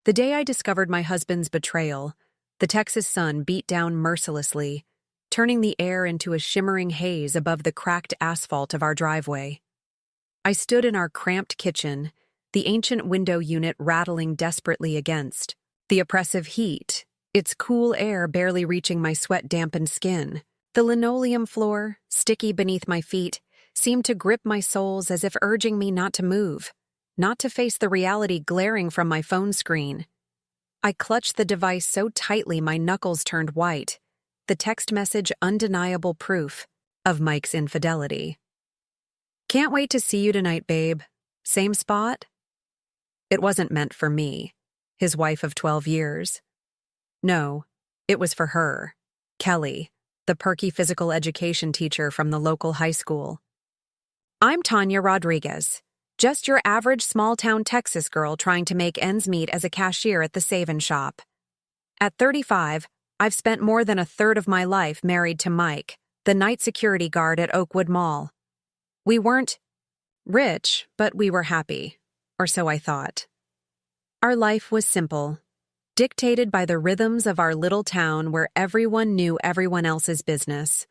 The day I discovered my husband's betrayal, the Texas sun beat down mercilessly, turning the air into a shimmering haze above the cracked asphalt of our driveway. I stood in our cramped kitchen, the ancient window unit rattling desperately against the oppressive heat, its cool air barely reaching my sweat-dampened skin. The linoleum floor, sticky beneath my feet, seemed to grip my soles as if urging me not to move, not to face the reality glaring from my phone screen. I clutched the device so tightly my knuckles turned white, the text message undeniable proof of Mike's infidelity. "Can't wait to see you tonight, babe. Same spot?" It wasn't meant for me, his wife of 12 years. No, it was for her, Kelly, the perky physical education teacher from the local high school. "I'm Tanya Rodriguez, just your average small-town Texas girl trying to make ends meet as a cashier at the Save-In Shop. At 35, I've spent more than a third of my life married to Mike, the night security guard at Oakwood Mall. We weren't rich, but we were happy, or so I thought. Our life was simple, dictated by the rhythms of our little town where everyone knew everyone else's business.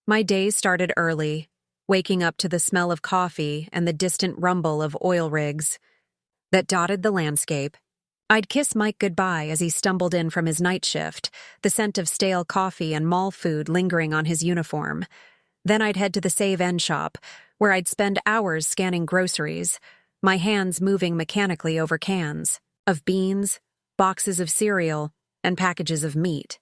My days started early, waking up to the smell of coffee and the distant rumble of oil rigs that dotted the landscape. I'd kiss Mike goodbye as he stumbled in from his night shift, the scent of stale coffee and mall food lingering on his uniform. Then I'd head to the Save-In Shop, where I'd spend hours scanning groceries, my hands moving mechanically over cans of beans, boxes of cereal, and packages of meat.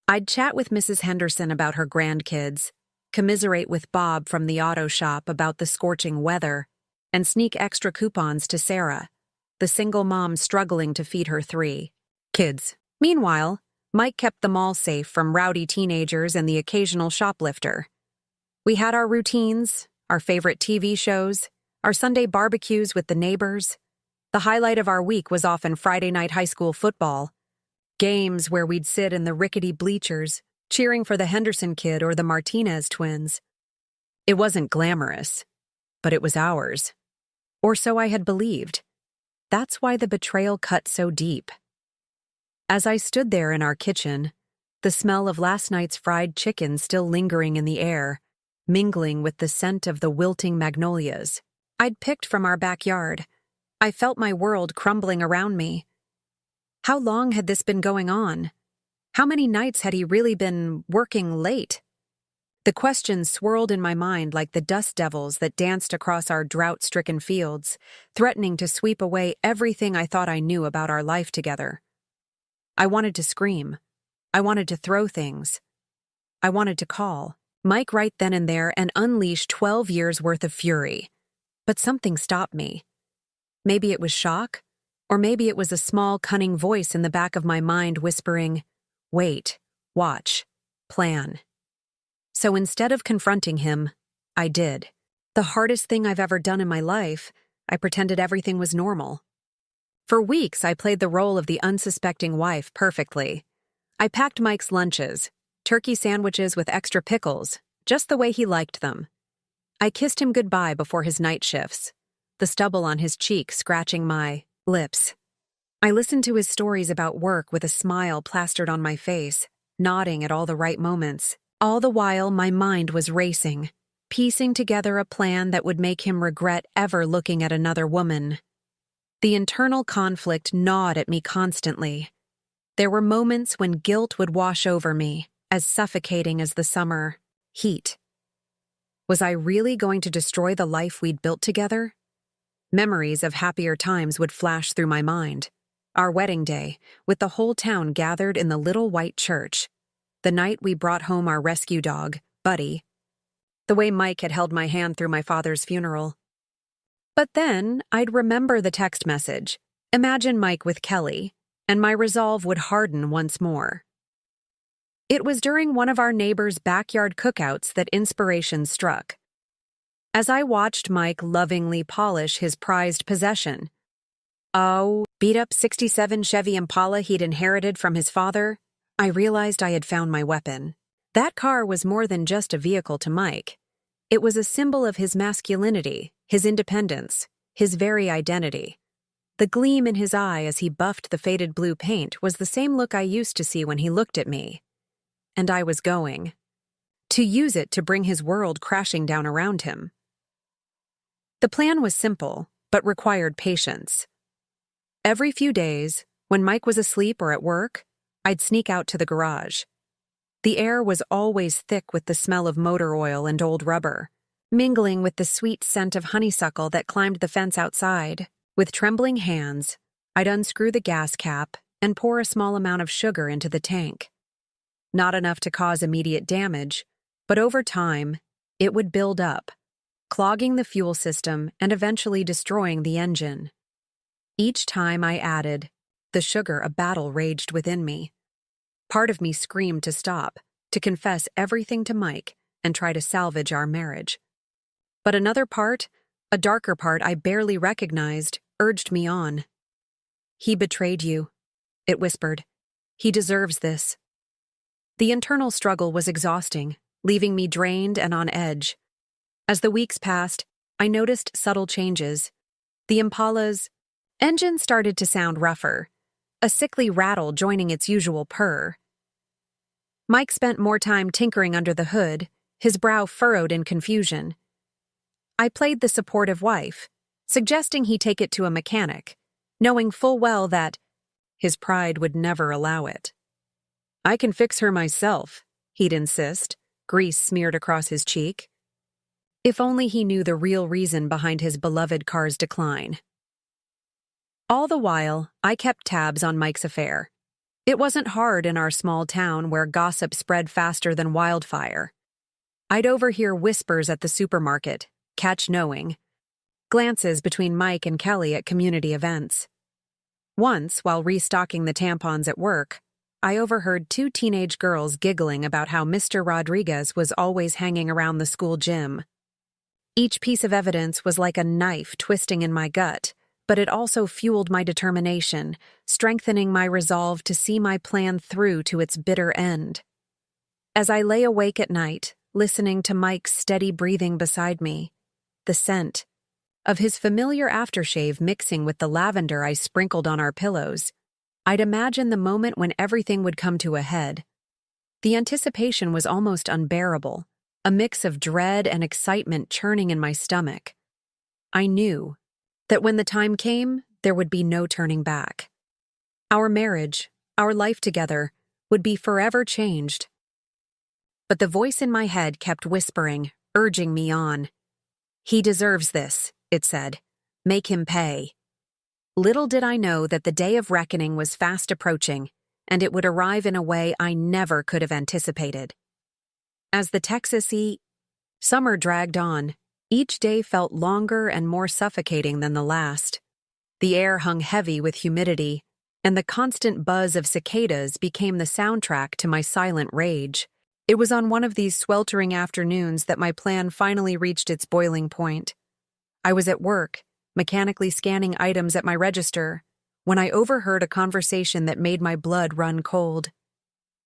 I'd chat with Mrs. Henderson about her grandkids, commiserate with Bob from the auto shop about the scorching weather, and sneak extra coupons to Sarah, the single mom struggling to feed her 3 kids. Meanwhile, Mike kept the mall safe from rowdy teenagers and the occasional shoplifter. We had our routines, our favorite TV shows, our Sunday barbecues with the neighbors. The highlight of our week was often Friday night high school football, games where we'd sit in the rickety bleachers, cheering for the Henderson kid or the Martinez twins. It wasn't glamorous, but it was ours. Or so I had believed. That's why the betrayal cut so deep. As I stood there in our kitchen, the smell of last night's fried chicken still lingering in the air, mingling with the scent of the wilting magnolias I'd picked from our backyard, I felt my world crumbling around me. How long had this been going on? How many nights had he really been working late? The questions swirled in my mind like the dust devils that danced across our drought-stricken fields, threatening to sweep away everything I thought I knew about our life together. I wanted to scream. I wanted to throw things. I wanted to call Mike right then and there and unleash 12 years' worth of fury. But something stopped me. Maybe it was shock, or maybe it was a small, cunning voice in the back of my mind whispering, "Wait, watch, plan." So instead of confronting him, I did. The hardest thing I've ever done in my life, I pretended everything was normal. For weeks, I played the role of the unsuspecting wife perfectly. I packed Mike's lunches, turkey sandwiches with extra pickles, just the way he liked them. I kissed him goodbye before his night shifts, the stubble on his cheek scratching my lips. I listened to his stories about work with a smile plastered on my face, nodding at all the right moments. All the while, my mind was racing, piecing together a plan that would make him regret ever looking at another woman. The internal conflict gnawed at me constantly. There were moments when guilt would wash over me, as suffocating as the summer heat. Was I really going to destroy the life we'd built together? Memories of happier times would flash through my mind. Our wedding day, with the whole town gathered in the little white church. The night we brought home our rescue dog, Buddy. The way Mike had held my hand through my father's funeral. But then I'd remember the text message, imagine Mike with Kelly, and my resolve would harden once more. It was during one of our neighbors' backyard cookouts that inspiration struck. As I watched Mike lovingly polish his prized possession, a beat-up '67 Chevy Impala he'd inherited from his father, I realized I had found my weapon. That car was more than just a vehicle to Mike. It was a symbol of his masculinity, his independence, his very identity. The gleam in his eye as he buffed the faded blue paint was the same look I used to see when he looked at me. And I was going to use it to bring his world crashing down around him. The plan was simple, but required patience. Every few days, when Mike was asleep or at work, I'd sneak out to the garage. The air was always thick with the smell of motor oil and old rubber, mingling with the sweet scent of honeysuckle that climbed the fence outside. With trembling hands, I'd unscrew the gas cap and pour a small amount of sugar into the tank. Not enough to cause immediate damage, but over time, it would build up, clogging the fuel system and eventually destroying the engine. Each time I added the sugar, a battle raged within me. Part of me screamed to stop, to confess everything to Mike and try to salvage our marriage. But another part, a darker part I barely recognized, urged me on. "He betrayed you," it whispered. "He deserves this." The internal struggle was exhausting, leaving me drained and on edge. As the weeks passed, I noticed subtle changes. The Impala's engine started to sound rougher, a sickly rattle joining its usual purr. Mike spent more time tinkering under the hood, his brow furrowed in confusion. I played the supportive wife, suggesting he take it to a mechanic, knowing full well that his pride would never allow it. "I can fix her myself," he'd insist, grease smeared across his cheek. If only he knew the real reason behind his beloved car's decline. All the while, I kept tabs on Mike's affair. It wasn't hard in our small town where gossip spread faster than wildfire. I'd overhear whispers at the supermarket, catch knowing, glances between Mike and Kelly at community events. Once, while restocking the tampons at work, I overheard two teenage girls giggling about how Mr. Rodriguez was always hanging around the school gym. Each piece of evidence was like a knife twisting in my gut, but it also fueled my determination, strengthening my resolve to see my plan through to its bitter end. As I lay awake at night, listening to Mike's steady breathing beside me, the scent of his familiar aftershave mixing with the lavender I sprinkled on our pillows, I'd imagine the moment when everything would come to a head. The anticipation was almost unbearable, a mix of dread and excitement churning in my stomach. I knew that when the time came, there would be no turning back. Our marriage, our life together, would be forever changed. But the voice in my head kept whispering, urging me on. "He deserves this," it said. "Make him pay." Little did I know that the day of reckoning was fast approaching, and it would arrive in a way I never could have anticipated. As the Texas summer dragged on, each day felt longer and more suffocating than the last. The air hung heavy with humidity, and the constant buzz of cicadas became the soundtrack to my silent rage. It was on one of these sweltering afternoons that my plan finally reached its boiling point. I was at work, mechanically scanning items at my register, when I overheard a conversation that made my blood run cold.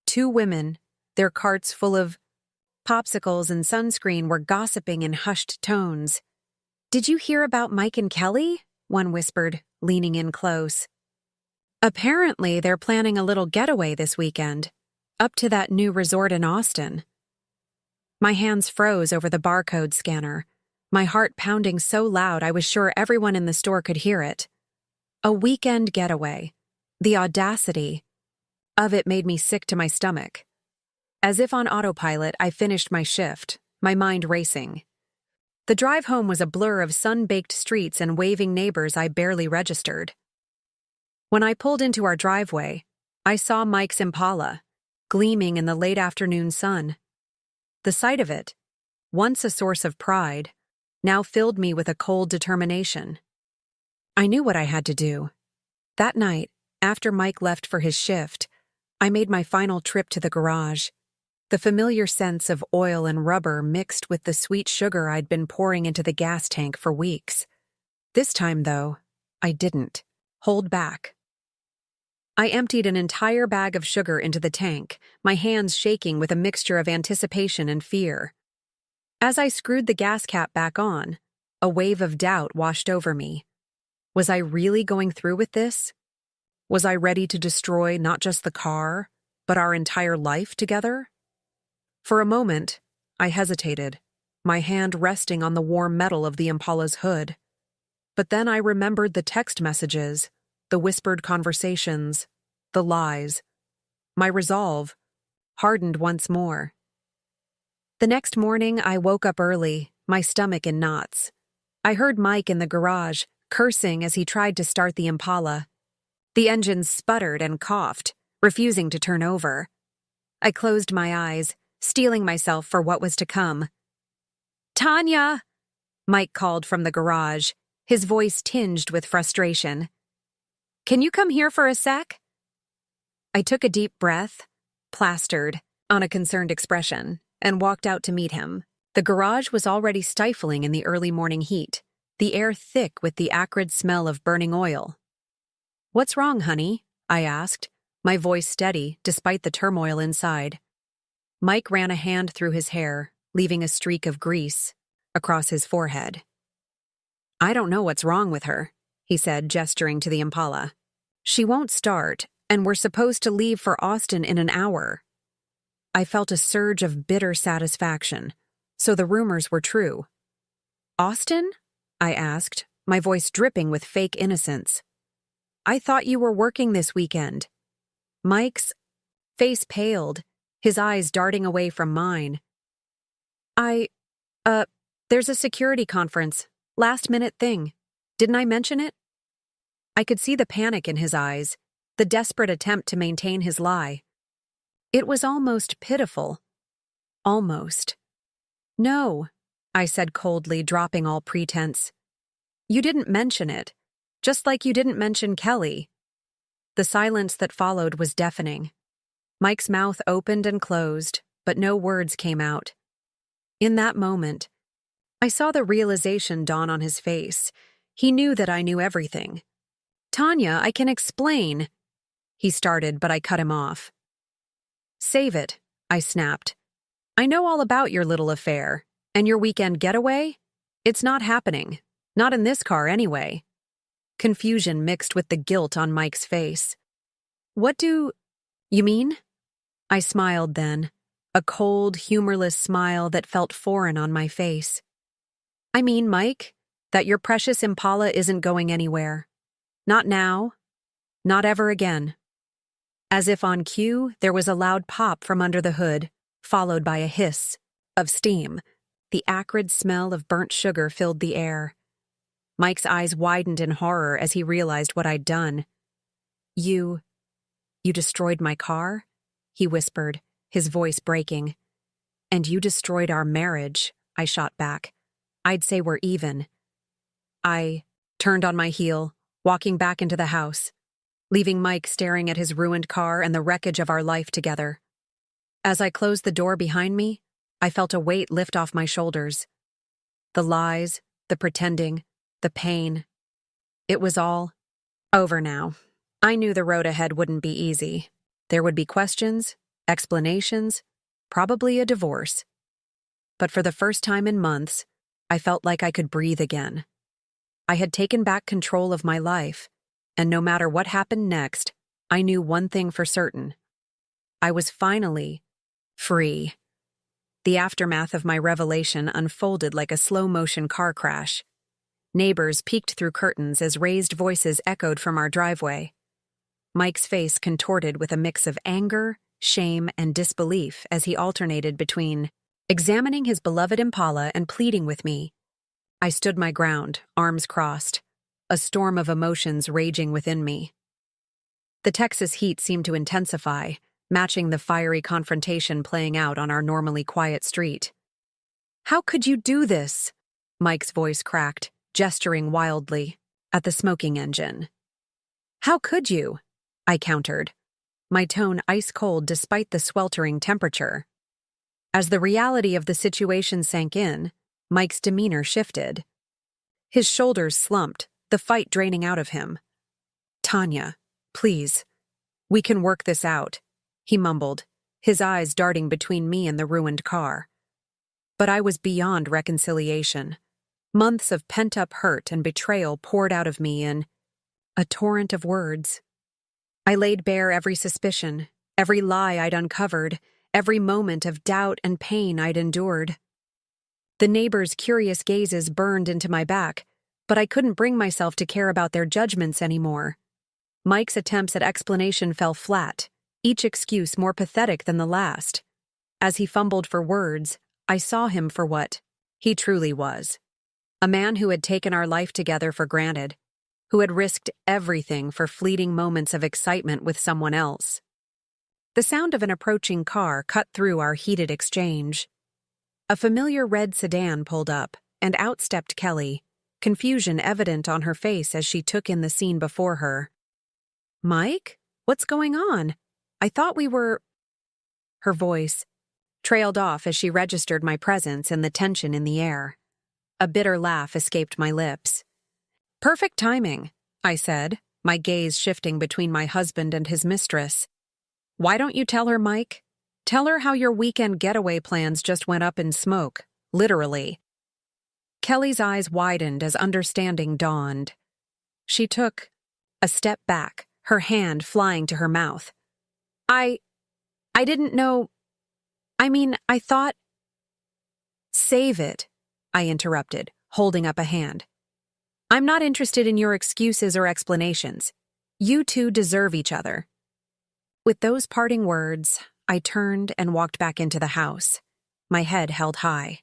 Two women, their carts full of popsicles and sunscreen, were gossiping in hushed tones. "Did you hear about Mike and Kelly?" one whispered, leaning in close. "Apparently, they're planning a little getaway this weekend, up to that new resort in Austin." My hands froze over the barcode scanner, my heart pounding so loud I was sure everyone in the store could hear it. A weekend getaway. The audacity of it made me sick to my stomach. As if on autopilot, I finished my shift, my mind racing. The drive home was a blur of sun-baked streets and waving neighbors I barely registered. When I pulled into our driveway, I saw Mike's Impala, gleaming in the late afternoon sun. The sight of it, once a source of pride, now filled me with a cold determination. I knew what I had to do. That night, after Mike left for his shift, I made my final trip to the garage. The familiar scents of oil and rubber mixed with the sweet sugar I'd been pouring into the gas tank for weeks. This time, though, I didn't hold back. I emptied an entire bag of sugar into the tank, my hands shaking with a mixture of anticipation and fear. As I screwed the gas cap back on, a wave of doubt washed over me. Was I really going through with this? Was I ready to destroy not just the car, but our entire life together? For a moment, I hesitated, my hand resting on the warm metal of the Impala's hood. But then I remembered the text messages, the whispered conversations, the lies. My resolve hardened once more. The next morning, I woke up early, my stomach in knots. I heard Mike in the garage, cursing as he tried to start the Impala. The engine sputtered and coughed, refusing to turn over. I closed my eyes, steeling myself for what was to come. "Tanya!" Mike called from the garage, his voice tinged with frustration. "Can you come here for a sec?" I took a deep breath, plastered, on a concerned expression, and walked out to meet him. The garage was already stifling in the early morning heat, the air thick with the acrid smell of burning oil. "What's wrong, honey?" I asked, my voice steady despite the turmoil inside. Mike ran a hand through his hair, leaving a streak of grease across his forehead. "I don't know what's wrong with her," he said, gesturing to the Impala. "She won't start, and we're supposed to leave for Austin in an hour." I felt a surge of bitter satisfaction. So the rumors were true. "Austin?" I asked, my voice dripping with fake innocence. "I thought you were working this weekend." Mike's face paled, his eyes darting away from mine. There's a security conference. Last-minute thing. Didn't I mention it?" I could see the panic in his eyes, the desperate attempt to maintain his lie. It was almost pitiful. Almost. "No," I said coldly, dropping all pretense. "You didn't mention it, just like you didn't mention Kelly." The silence that followed was deafening. Mike's mouth opened and closed, but no words came out. In that moment, I saw the realization dawn on his face. He knew that I knew everything. "Tanya, I can explain," he started, but I cut him off. "Save it," I snapped. "I know all about your little affair, and your weekend getaway? It's not happening. Not in this car, anyway." Confusion mixed with the guilt on Mike's face. "What do you mean?" I smiled then, a cold, humorless smile that felt foreign on my face. "I mean, Mike, that your precious Impala isn't going anywhere. Not now. Not ever again." As if on cue, there was a loud pop from under the hood, followed by a hiss of steam. The acrid smell of burnt sugar filled the air. Mike's eyes widened in horror as he realized what I'd done. You destroyed my car?" he whispered, his voice breaking. "And you destroyed our marriage," I shot back. "I'd say we're even." I turned on my heel, walking back into the house, leaving Mike staring at his ruined car and the wreckage of our life together. As I closed the door behind me, I felt a weight lift off my shoulders. The lies, the pretending, the pain. It was all over now. I knew the road ahead wouldn't be easy. There would be questions, explanations, probably a divorce. But for the first time in months, I felt like I could breathe again. I had taken back control of my life, and no matter what happened next, I knew one thing for certain. I was finally free. The aftermath of my revelation unfolded like a slow-motion car crash. Neighbors peeked through curtains as raised voices echoed from our driveway. Mike's face contorted with a mix of anger, shame, and disbelief as he alternated between examining his beloved Impala and pleading with me. I stood my ground, arms crossed, a storm of emotions raging within me. The Texas heat seemed to intensify, matching the fiery confrontation playing out on our normally quiet street. "How could you do this?" Mike's voice cracked, gesturing wildly at the smoking engine. "How could you?" I countered, my tone ice-cold despite the sweltering temperature. As the reality of the situation sank in, Mike's demeanor shifted. His shoulders slumped, the fight draining out of him. "Tanya, please. We can work this out," he mumbled, his eyes darting between me and the ruined car. But I was beyond reconciliation. Months of pent-up hurt and betrayal poured out of me in a torrent of words. I laid bare every suspicion, every lie I'd uncovered, every moment of doubt and pain I'd endured. The neighbors' curious gazes burned into my back, but I couldn't bring myself to care about their judgments anymore. Mike's attempts at explanation fell flat, each excuse more pathetic than the last. As he fumbled for words, I saw him for what he truly was. A man who had taken our life together for granted, who had risked everything for fleeting moments of excitement with someone else. The sound of an approaching car cut through our heated exchange. A familiar red sedan pulled up, and out stepped Kelly, confusion evident on her face as she took in the scene before her. "Mike? What's going on? I thought we were—" Her voice trailed off as she registered my presence and the tension in the air. A bitter laugh escaped my lips. "Perfect timing," I said, my gaze shifting between my husband and his mistress. "Why don't you tell her, Mike? Tell her how your weekend getaway plans just went up in smoke, literally." Kelly's eyes widened as understanding dawned. She took a step back, her hand flying to her mouth. I didn't know. I thought—" "Save it," I interrupted, holding up a hand. "I'm not interested in your excuses or explanations. You two deserve each other." With those parting words, I turned and walked back into the house, my head held high.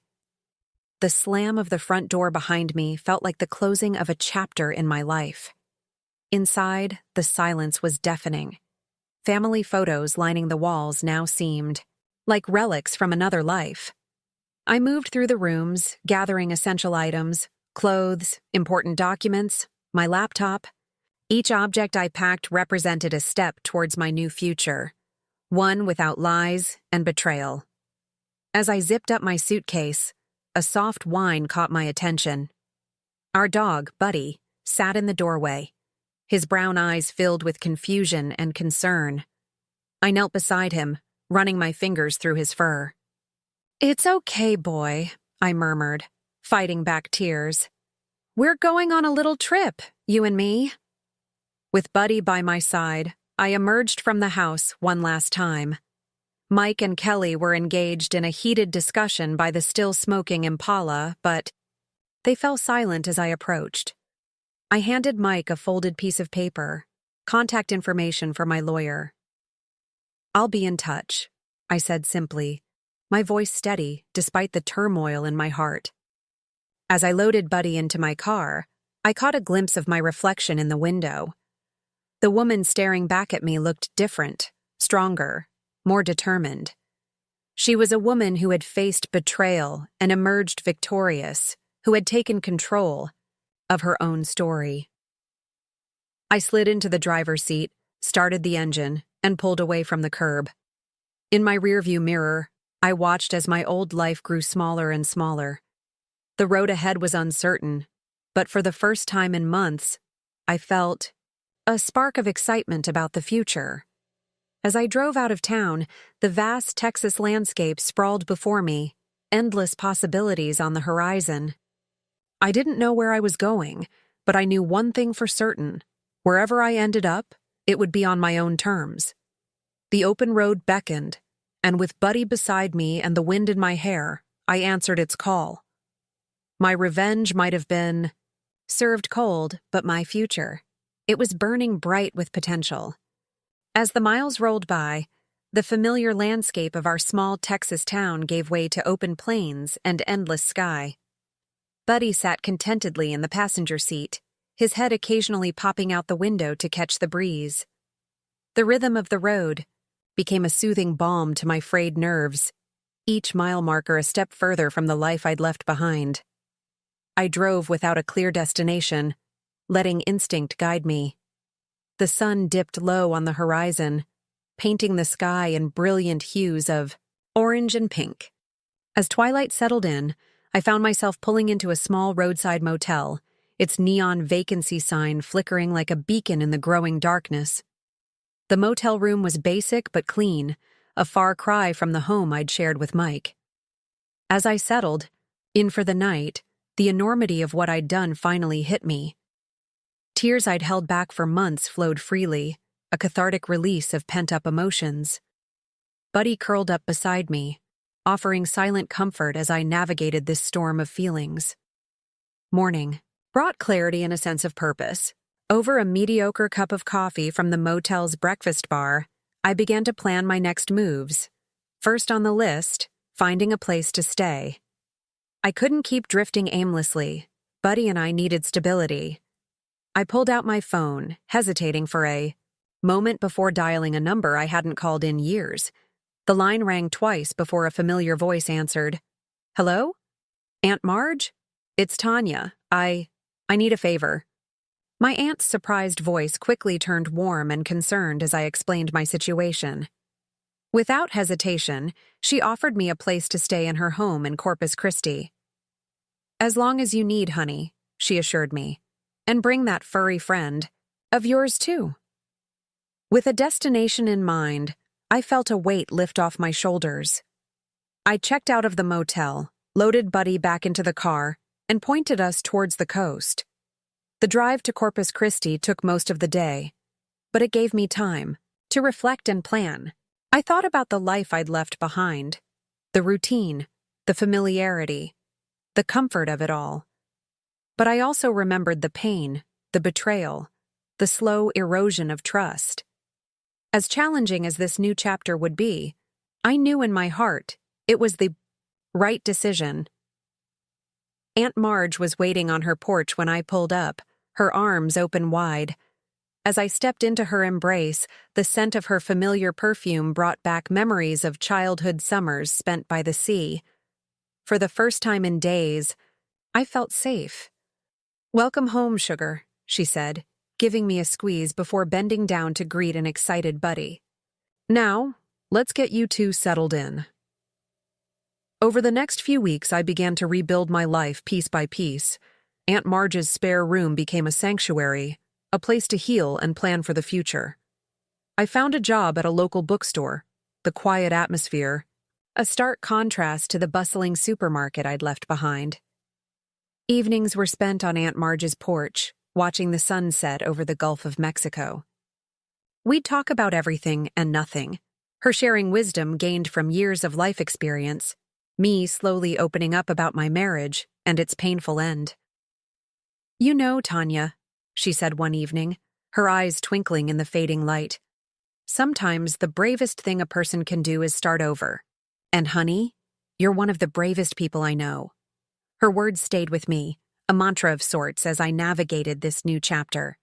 The slam of the front door behind me felt like the closing of a chapter in my life. Inside, the silence was deafening. Family photos lining the walls now seemed like relics from another life. I moved through the rooms, gathering essential items, clothes, important documents, my laptop. Each object I packed represented a step towards my new future, one without lies and betrayal. As I zipped up my suitcase, a soft whine caught my attention. Our dog, Buddy, sat in the doorway, his brown eyes filled with confusion and concern. I knelt beside him, running my fingers through his fur. "It's okay, boy," I murmured, fighting back tears. "We're going on a little trip, you and me." With Buddy by my side, I emerged from the house one last time. Mike and Kelly were engaged in a heated discussion by the still-smoking Impala, but they fell silent as I approached. I handed Mike a folded piece of paper, contact information for my lawyer. "I'll be in touch," I said simply, my voice steady despite the turmoil in my heart. As I loaded Buddy into my car, I caught a glimpse of my reflection in the window. The woman staring back at me looked different, stronger, more determined. She was a woman who had faced betrayal and emerged victorious, who had taken control of her own story. I slid into the driver's seat, started the engine, and pulled away from the curb. In my rearview mirror, I watched as my old life grew smaller and smaller. The road ahead was uncertain, but for the first time in months, I felt a spark of excitement about the future. As I drove out of town, the vast Texas landscape sprawled before me, endless possibilities on the horizon. I didn't know where I was going, but I knew one thing for certain. Wherever I ended up, it would be on my own terms. The open road beckoned, and with Buddy beside me and the wind in my hair, I answered its call. My revenge might have been served cold, but my future. It was burning bright with potential. As the miles rolled by, the familiar landscape of our small Texas town gave way to open plains and endless sky. Buddy sat contentedly in the passenger seat, his head occasionally popping out the window to catch the breeze. The rhythm of the road became a soothing balm to my frayed nerves, each mile marker a step further from the life I'd left behind. I drove without a clear destination, letting instinct guide me. The sun dipped low on the horizon, painting the sky in brilliant hues of orange and pink. As twilight settled in, I found myself pulling into a small roadside motel, its neon vacancy sign flickering like a beacon in the growing darkness. The motel room was basic but clean, a far cry from the home I'd shared with Mike. As I settled in for the night, The enormity of what I'd done finally hit me. Tears I'd held back for months flowed freely, a cathartic release of pent-up emotions. Buddy curled up beside me, offering silent comfort as I navigated this storm of feelings. Morning brought clarity and a sense of purpose. Over a mediocre cup of coffee from the motel's breakfast bar, I began to plan my next moves. First on the list, finding a place to stay. I couldn't keep drifting aimlessly. Buddy and I needed stability. I pulled out my phone, hesitating for a moment before dialing a number I hadn't called in years. The line rang twice before a familiar voice answered. Hello? Aunt Marge? It's Tanya. I need a favor. My aunt's surprised voice quickly turned warm and concerned as I explained my situation. Without hesitation, she offered me a place to stay in her home in Corpus Christi. As long as you need, honey, she assured me. And bring that furry friend. Of yours, too. With a destination in mind, I felt a weight lift off my shoulders. I checked out of the motel, loaded Buddy back into the car, and pointed us towards the coast. The drive to Corpus Christi took most of the day, but it gave me time to reflect and plan. I thought about the life I'd left behind, the routine, the familiarity, the comfort of it all. But I also remembered the pain, the betrayal, the slow erosion of trust. As challenging as this new chapter would be, I knew in my heart it was the right decision. Aunt Marge was waiting on her porch when I pulled up, her arms open wide. As I stepped into her embrace, the scent of her familiar perfume brought back memories of childhood summers spent by the sea. For the first time in days, I felt safe. Welcome home, sugar, she said, giving me a squeeze before bending down to greet an excited Buddy. Now, let's get you two settled in. Over the next few weeks, I began to rebuild my life piece by piece. Aunt Marge's spare room became a sanctuary, a place to heal and plan for the future. I found a job at a local bookstore, the quiet atmosphere, a stark contrast to the bustling supermarket I'd left behind. Evenings were spent on Aunt Marge's porch, watching the sun set over the Gulf of Mexico. We'd talk about everything and nothing, her sharing wisdom gained from years of life experience, me slowly opening up about my marriage and its painful end. You know, Tanya, she said one evening, her eyes twinkling in the fading light. Sometimes the bravest thing a person can do is start over. And honey, you're one of the bravest people I know. Her words stayed with me, a mantra of sorts as I navigated this new chapter.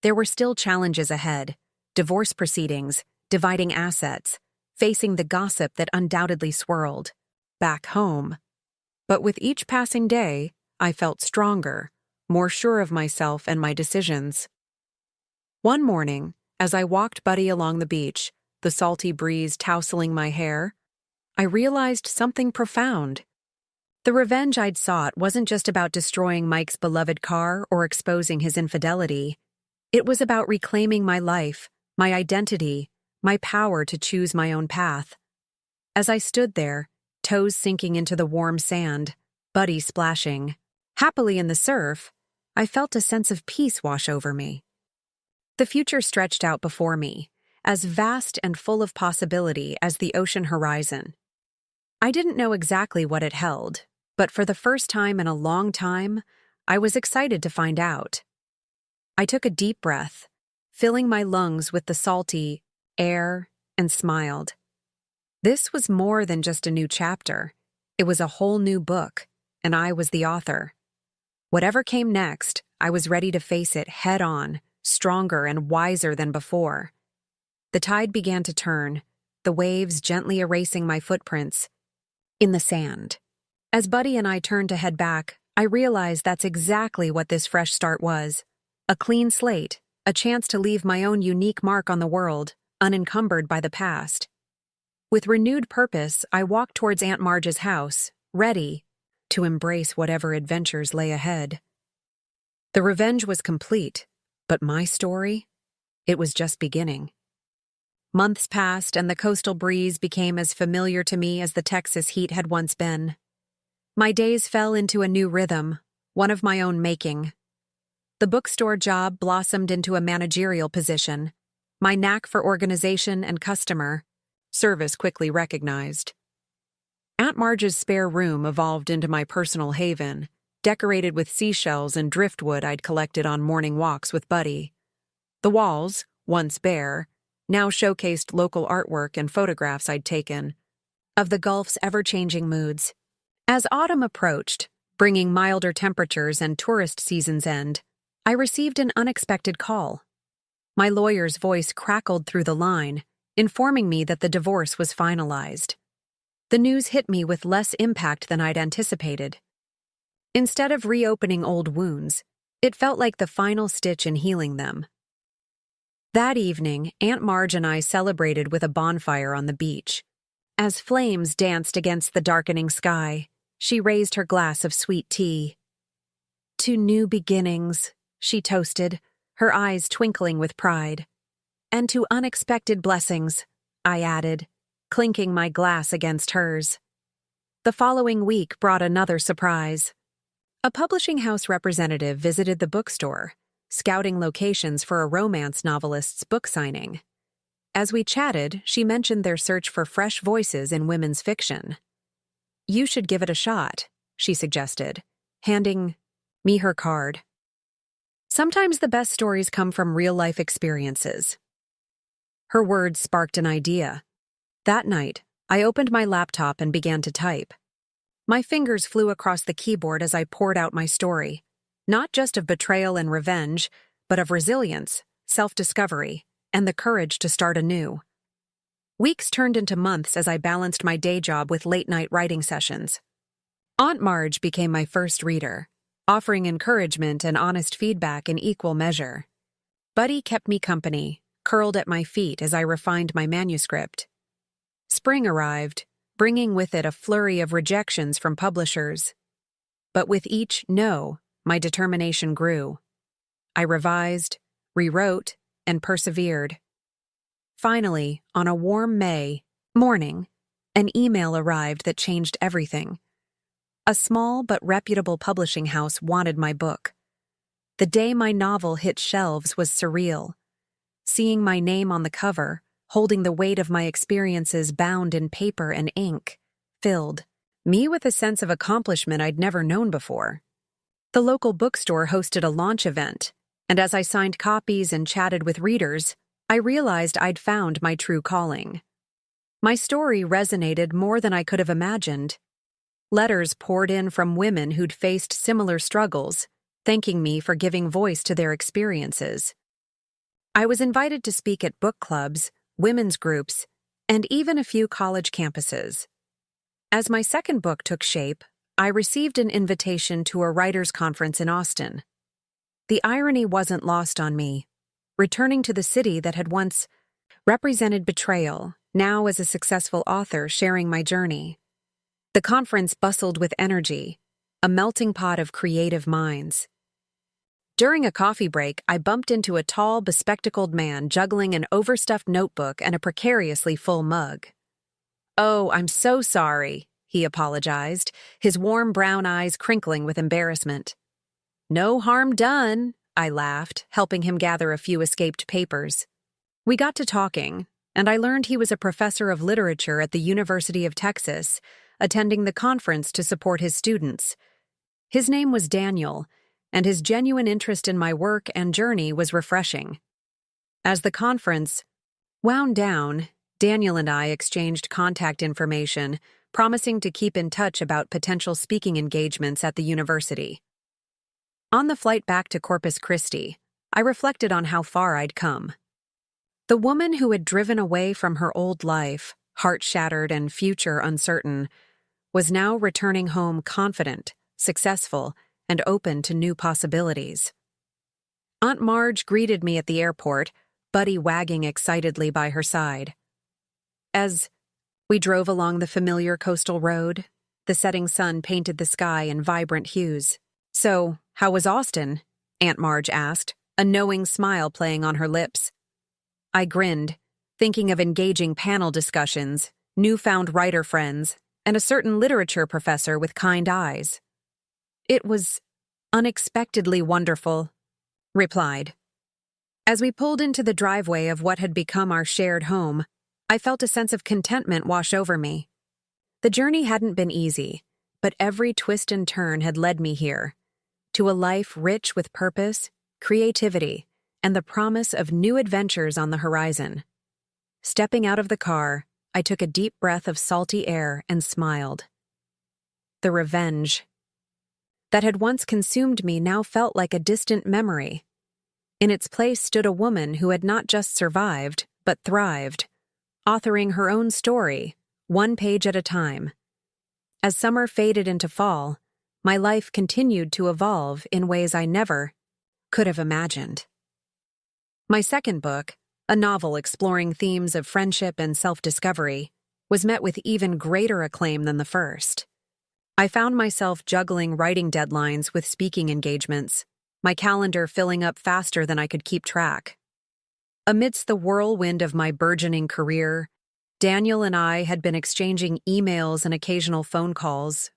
There were still challenges ahead, divorce proceedings, dividing assets, facing the gossip that undoubtedly swirled back home. But with each passing day, I felt stronger, more sure of myself and my decisions. One morning, as I walked Buddy along the beach, the salty breeze tousling my hair, I realized something profound. The revenge I'd sought wasn't just about destroying Mike's beloved car or exposing his infidelity. It was about reclaiming my life, my identity, my power to choose my own path. As I stood there, toes sinking into the warm sand, Buddy splashing happily in the surf, I felt a sense of peace wash over me. The future stretched out before me, as vast and full of possibility as the ocean horizon. I didn't know exactly what it held, but for the first time in a long time, I was excited to find out. I took a deep breath, filling my lungs with the salty air, and smiled. This was more than just a new chapter. It was a whole new book, and I was the author. Whatever came next, I was ready to face it head-on, stronger and wiser than before. The tide began to turn, the waves gently erasing my footprints in the sand. As Buddy and I turned to head back, I realized that's exactly what this fresh start was. A clean slate, a chance to leave my own unique mark on the world, unencumbered by the past. With renewed purpose, I walked towards Aunt Marge's house, ready to embrace whatever adventures lay ahead. The revenge was complete, but my story? It was just beginning. Months passed and the coastal breeze became as familiar to me as the Texas heat had once been. My days fell into a new rhythm, one of my own making. The bookstore job blossomed into a managerial position, my knack for organization and customer service quickly recognized. Aunt Marge's spare room evolved into my personal haven, decorated with seashells and driftwood I'd collected on morning walks with Buddy. The walls, once bare, now showcased local artwork and photographs I'd taken of the Gulf's ever-changing moods. As autumn approached, bringing milder temperatures and tourist season's end, I received an unexpected call. My lawyer's voice crackled through the line, informing me that the divorce was finalized. The news hit me with less impact than I'd anticipated. Instead of reopening old wounds, it felt like the final stitch in healing them. That evening, Aunt Marge and I celebrated with a bonfire on the beach. As flames danced against the darkening sky, she raised her glass of sweet tea. "To new beginnings," she toasted, her eyes twinkling with pride. "And to unexpected blessings," I added, clinking my glass against hers. The following week brought another surprise. A publishing house representative visited the bookstore, scouting locations for a romance novelist's book signing. As we chatted, she mentioned their search for fresh voices in women's fiction. "You should give it a shot," she suggested, handing me her card. "Sometimes the best stories come from real-life experiences." Her words sparked an idea. That night, I opened my laptop and began to type. My fingers flew across the keyboard as I poured out my story, not just of betrayal and revenge, but of resilience, self-discovery, and the courage to start anew. Weeks turned into months as I balanced my day job with late-night writing sessions. Aunt Marge became my first reader, offering encouragement and honest feedback in equal measure. Buddy kept me company, curled at my feet as I refined my manuscript. Spring arrived, bringing with it a flurry of rejections from publishers. But with each no, my determination grew. I revised, rewrote, and persevered. Finally, on a warm May morning, an email arrived that changed everything. A small but reputable publishing house wanted my book. The day my novel hit shelves was surreal. Seeing my name on the cover, holding the weight of my experiences bound in paper and ink, filled me with a sense of accomplishment I'd never known before. The local bookstore hosted a launch event, and as I signed copies and chatted with readers, I realized I'd found my true calling. My story resonated more than I could have imagined. Letters poured in from women who'd faced similar struggles, thanking me for giving voice to their experiences. I was invited to speak at book clubs, women's groups, and even a few college campuses. As my second book took shape, I received an invitation to a writers' conference in Austin. The irony wasn't lost on me. Returning to the city that had once represented betrayal, now as a successful author sharing my journey. The conference bustled with energy, a melting pot of creative minds. During a coffee break, I bumped into a tall, bespectacled man juggling an overstuffed notebook and a precariously full mug. "Oh, I'm so sorry," he apologized, his warm brown eyes crinkling with embarrassment. "No harm done," I laughed, helping him gather a few escaped papers. We got to talking, and I learned he was a professor of literature at the University of Texas, attending the conference to support his students. His name was Daniel, and his genuine interest in my work and journey was refreshing. As the conference wound down, Daniel and I exchanged contact information, promising to keep in touch about potential speaking engagements at the university. On the flight back to Corpus Christi, I reflected on how far I'd come. The woman who had driven away from her old life, heart-shattered and future uncertain, was now returning home confident, successful, and open to new possibilities. Aunt Marge greeted me at the airport, Buddy wagging excitedly by her side. As we drove along the familiar coastal road, the setting sun painted the sky in vibrant hues. "So, how was Austin?" Aunt Marge asked, a knowing smile playing on her lips. I grinned, thinking of engaging panel discussions, newfound writer friends, and a certain literature professor with kind eyes. "It was Unexpectedly wonderful, replied. As we pulled into the driveway of what had become our shared home, I felt a sense of contentment wash over me. The journey hadn't been easy, but every twist and turn had led me here, to a life rich with purpose, creativity, and the promise of new adventures on the horizon. Stepping out of the car, I took a deep breath of salty air and smiled. The revenge that had once consumed me now felt like a distant memory. In its place stood a woman who had not just survived, but thrived, authoring her own story, one page at a time. As summer faded into fall, my life continued to evolve in ways I never could have imagined. My second book, a novel exploring themes of friendship and self-discovery, was met with even greater acclaim than the first. I found myself juggling writing deadlines with speaking engagements, my calendar filling up faster than I could keep track. Amidst the whirlwind of my burgeoning career, Daniel and I had been exchanging emails and occasional phone calls,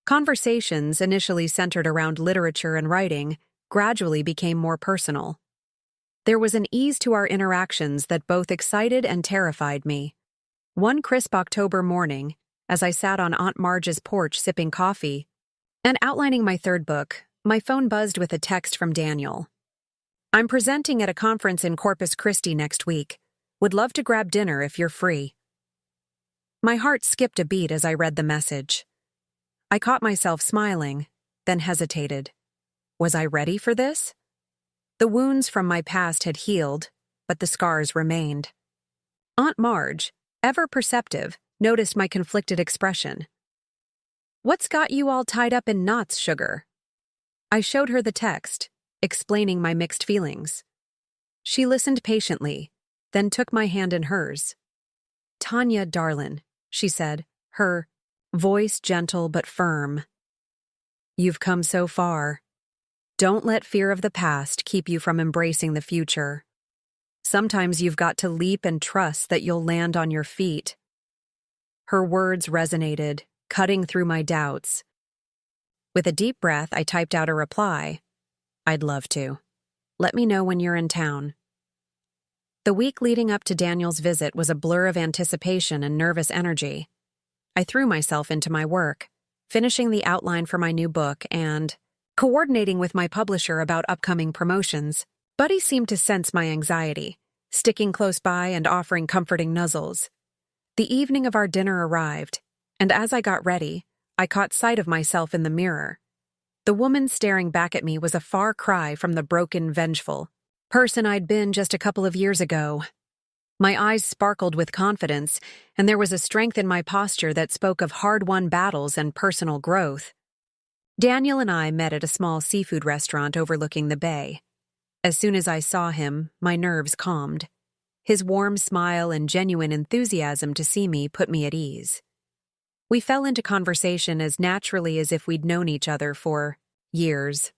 conversations initially centered around literature and writing gradually became more personal. There was an ease to our interactions that both excited and terrified me. One crisp October morning, as I sat on Aunt Marge's porch sipping coffee and outlining my third book, my phone buzzed with a text from Daniel. "I'm presenting at a conference in Corpus Christi next week. Would love to grab dinner if you're free." My heart skipped a beat as I read the message. I caught myself smiling, then hesitated. Was I ready for this? The wounds from my past had healed, but the scars remained. Aunt Marge, ever perceptive, noticed my conflicted expression. "What's got you all tied up in knots, sugar?" I showed her the text, explaining my mixed feelings. She listened patiently, then took my hand in hers. "Tanya, darlin'," she said, her voice gentle but firm. "You've come so far. Don't let fear of the past keep you from embracing the future. Sometimes you've got to leap and trust that you'll land on your feet." Her words resonated, cutting through my doubts. With a deep breath, I typed out a reply. "I'd love to. Let me know when you're in town." The week leading up to Daniel's visit was a blur of anticipation and nervous energy. I threw myself into my work, finishing the outline for my new book and coordinating with my publisher about upcoming promotions. Buddy seemed to sense my anxiety, sticking close by and offering comforting nuzzles. The evening of our dinner arrived, and as I got ready, I caught sight of myself in the mirror. The woman staring back at me was a far cry from the broken, vengeful person I'd been just a couple of years ago. My eyes sparkled with confidence, and there was a strength in my posture that spoke of hard-won battles and personal growth. Daniel and I met at a small seafood restaurant overlooking the bay. As soon as I saw him, my nerves calmed. His warm smile and genuine enthusiasm to see me put me at ease. We fell into conversation as naturally as if we'd known each other for years.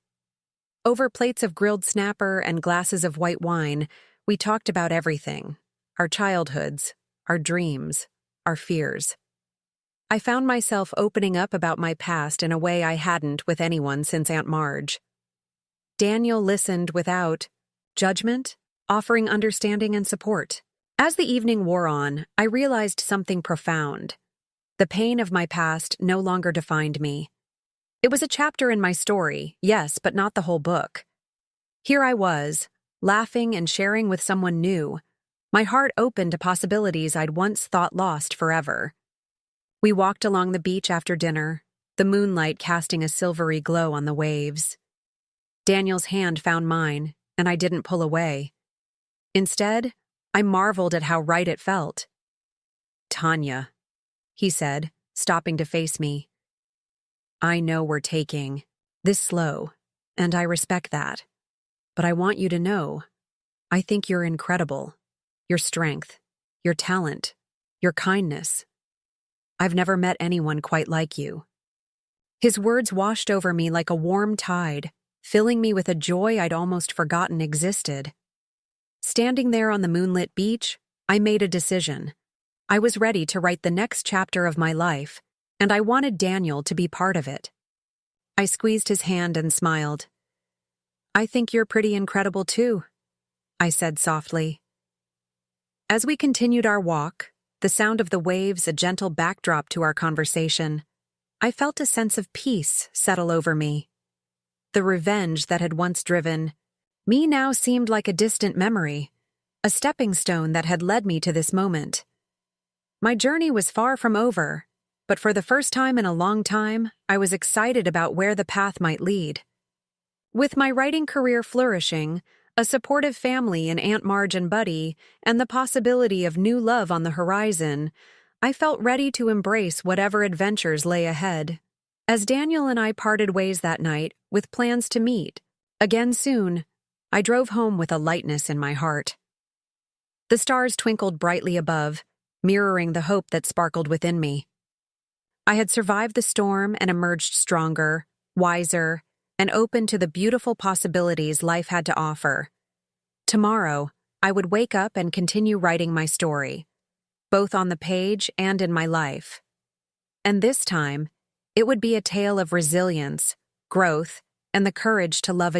Over plates of grilled snapper and glasses of white wine, we talked about everything: our childhoods, our dreams, our fears. I found myself opening up about my past in a way I hadn't with anyone since Aunt Marge. Daniel listened without judgment, offering understanding and support. As the evening wore on, I realized something profound. The pain of my past no longer defined me. It was a chapter in my story, yes, but not the whole book. Here I was, laughing and sharing with someone new, my heart open to possibilities I'd once thought lost forever. We walked along the beach after dinner, the moonlight casting a silvery glow on the waves. Daniel's hand found mine, and I didn't pull away. Instead, I marveled at how right it felt. "Tanya," he said, stopping to face me. "I know we're taking this slow, and I respect that. But I want you to know, I think you're incredible. Your strength, your talent, your kindness. I've never met anyone quite like you." His words washed over me like a warm tide, filling me with a joy I'd almost forgotten existed. Standing there on the moonlit beach, I made a decision. I was ready to write the next chapter of my life, and I wanted Daniel to be part of it. I squeezed his hand and smiled. "I think you're pretty incredible too," I said softly. As we continued our walk, the sound of the waves a gentle backdrop to our conversation, I felt a sense of peace settle over me. The revenge that had once driven me now seemed like a distant memory, a stepping stone that had led me to this moment. My journey was far from over, but for the first time in a long time, I was excited about where the path might lead. With my writing career flourishing, a supportive family in Aunt Marge and Buddy, and the possibility of new love on the horizon, I felt ready to embrace whatever adventures lay ahead. As Daniel and I parted ways that night, with plans to meet again soon, I drove home with a lightness in my heart. The stars twinkled brightly above, mirroring the hope that sparkled within me. I had survived the storm and emerged stronger, wiser, and open to the beautiful possibilities life had to offer. Tomorrow, I would wake up and continue writing my story, both on the page and in my life. And this time, it would be a tale of resilience, growth, and the courage to love